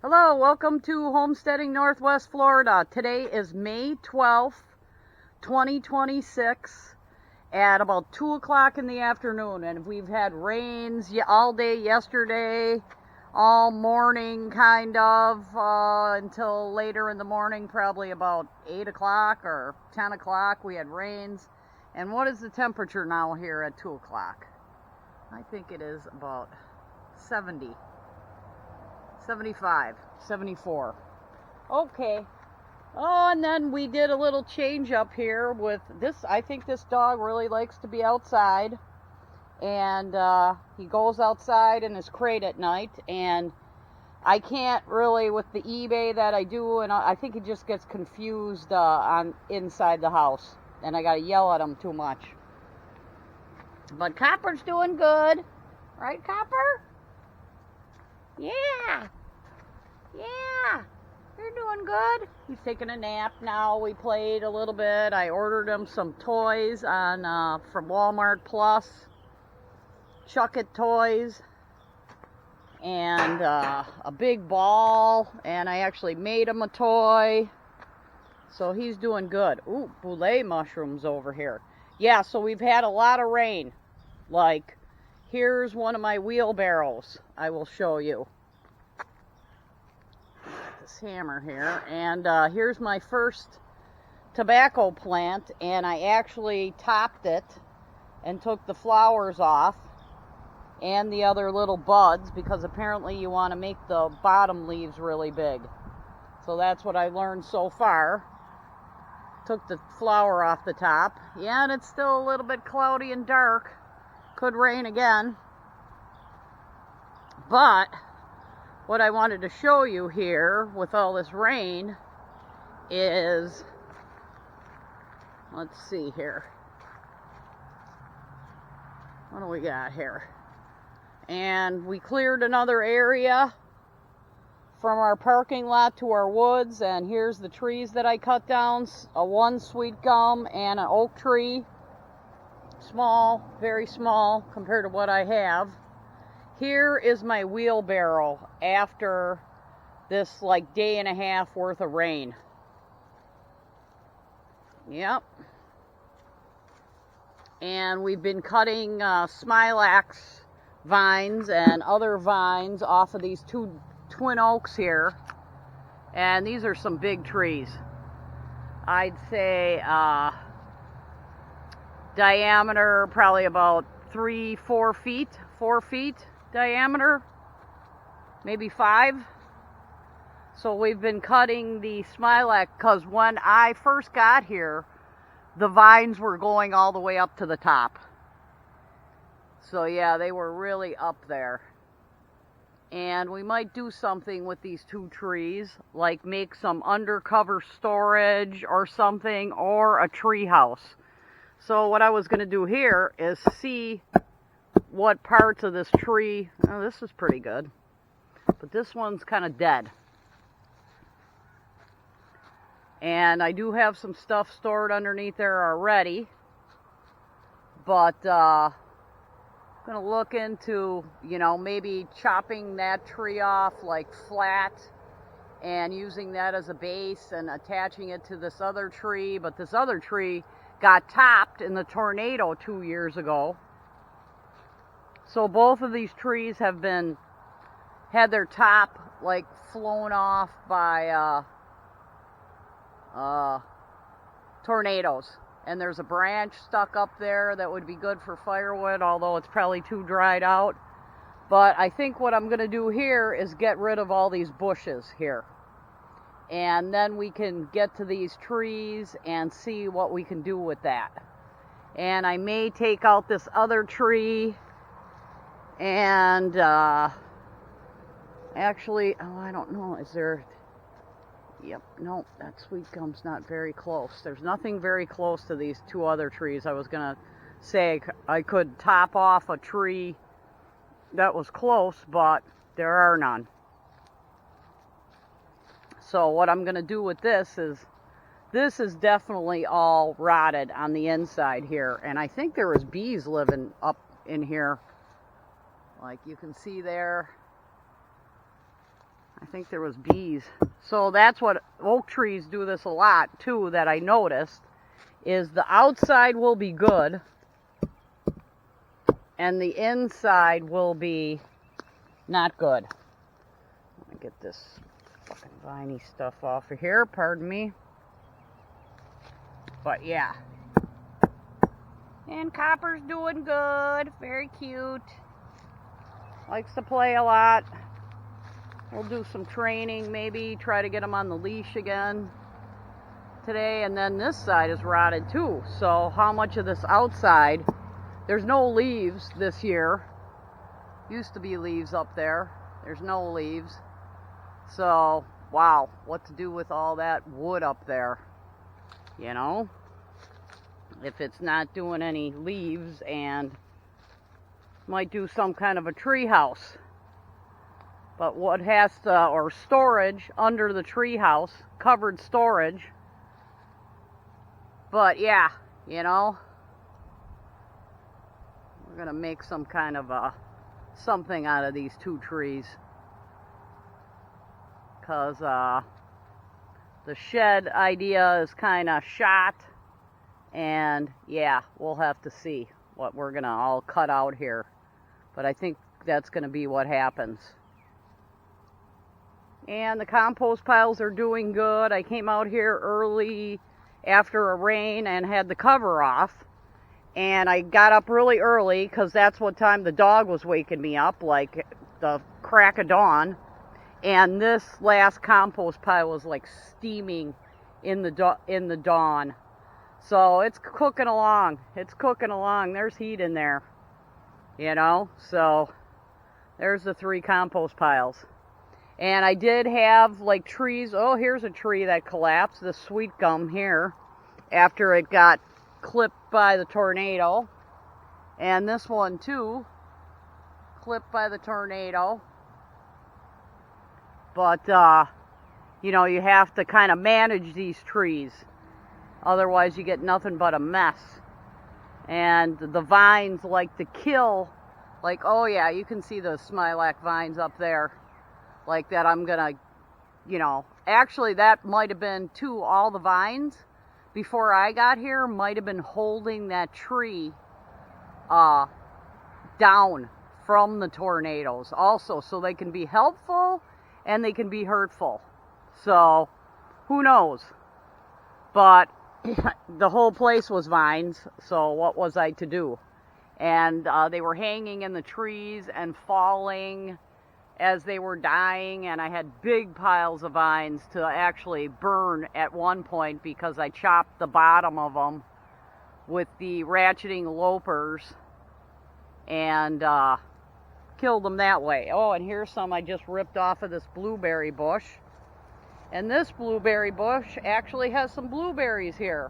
Hello, welcome to Homesteading Northwest Florida. Today is May 12th, 2026 at about 2 o'clock in the afternoon, and we've had rains all day yesterday, all morning kind of, until later in the morning, probably about 8 o'clock or 10 o'clock we had rains. And what is the temperature now here at 2 o'clock? I think it is about 70. 75, 74. Okay. Oh, and then we did a little change up here with this. I think this dog really likes to be outside. And he goes outside in his crate at night. And I can't really, with the eBay that I do, and I think he just gets confused on inside the house. And I got to yell at him too much. But Copper's doing good. Right, Copper? Yeah, you're doing good. He's taking a nap now. We played a little bit. I ordered him some toys on from Walmart Plus, Chuck It toys, and a big ball. And I actually made him a toy, so he's doing good. Ooh, boule mushrooms over here. Yeah, so we've had a lot of rain. Like, here's one of my wheelbarrows. I will show you. This hammer here. And here's my first tobacco plant. And I actually topped it and took the flowers off and the other little buds, because apparently you want to make the bottom leaves really big. So that's what I learned so far. Took the flower off the top. Yeah, and it's still a little bit cloudy and dark. Could rain again. But what I wanted to show you here with all this rain is, let's see here. What do we got here? And we cleared another area from our parking lot to our woods, and here's the trees that I cut down. One sweet gum and an oak tree. Small, very small compared to what I have. Here is my wheelbarrow after this like day and a half worth of rain. Yep. And we've been cutting smilax vines and other vines off of these two twin oaks here. And these are some big trees. I'd say diameter probably about 4 feet diameter, maybe 5. So we've been cutting the smilax, because when I first got here, the vines were going all the way up to the top. So yeah, they were really up there. And we might do something with these two trees, like make some undercover storage or something, or a tree house. So what I was going to do here is see what parts of this tree. Oh, this is pretty good, but this one's kind of dead. And I do have some stuff stored underneath there already, but I'm going to look into, maybe chopping that tree off like flat and using that as a base and attaching it to this other tree. But this other tree got topped in the tornado 2 years ago. So both of these trees have had their top like flown off by tornadoes. And there's a branch stuck up there that would be good for firewood, although it's probably too dried out. But I think what I'm going to do here is get rid of all these bushes here. And then we can get to these trees and see what we can do with that. And I may take out this other tree. And actually, I don't know, is there... Yep, no, that sweet gum's not very close. There's nothing very close to these two other trees. I was going to say I could top off a tree that was close, but there are none. So what I'm going to do with this is definitely all rotted on the inside here. And I think there was bees living up in here. Like you can see there. I think there was bees. So that's what oak trees do this a lot too, that I noticed, is the outside will be good and the inside will be not good. Let me get this fucking viney stuff off of here, pardon me. But yeah. And Copper's doing good, very cute. Likes to play a lot. We'll do some training, maybe try to get him on the leash again today. And then this side is rotted too. So how much of this outside, there's no leaves this year. Used to be leaves up there. There's no leaves. So, wow, what to do with all that wood up there, you know? If it's not doing any leaves, and might do some kind of a tree house. But what has to, or storage under the tree house, covered storage. But yeah, you know, we're gonna make some kind of a something out of these two trees, cause the shed idea is kind of shot, and yeah, we'll have to see what we're gonna all cut out here. But I think that's gonna be what happens. And the compost piles are doing good. I came out here early after a rain and had the cover off. And I got up really early because that's what time the dog was waking me up, like the crack of dawn. And this last compost pile was like steaming in the dawn. So it's cooking along. It's cooking along. There's heat in there, you know. So there's the 3 compost piles. And I did have like trees. Oh, here's a tree that collapsed, the sweet gum here, after it got clipped by the tornado. And this one too, clipped by the tornado. But, you know, you have to kind of manage these trees. Otherwise you get nothing but a mess. And the vines like to kill, like, oh yeah, you can see the smilax vines up there. Like that I'm gonna, you know, actually that might have been too, all the vines before I got here might have been holding that tree down from the tornadoes also, so they can be helpful and they can be hurtful. So who knows? But the whole place was vines, so what was I to do? And they were hanging in the trees and falling as they were dying, and I had big piles of vines to actually burn at one point because I chopped the bottom of them with the ratcheting lopers and killed them that way. Oh, and here's some I just ripped off of this blueberry bush. And this blueberry bush actually has some blueberries here.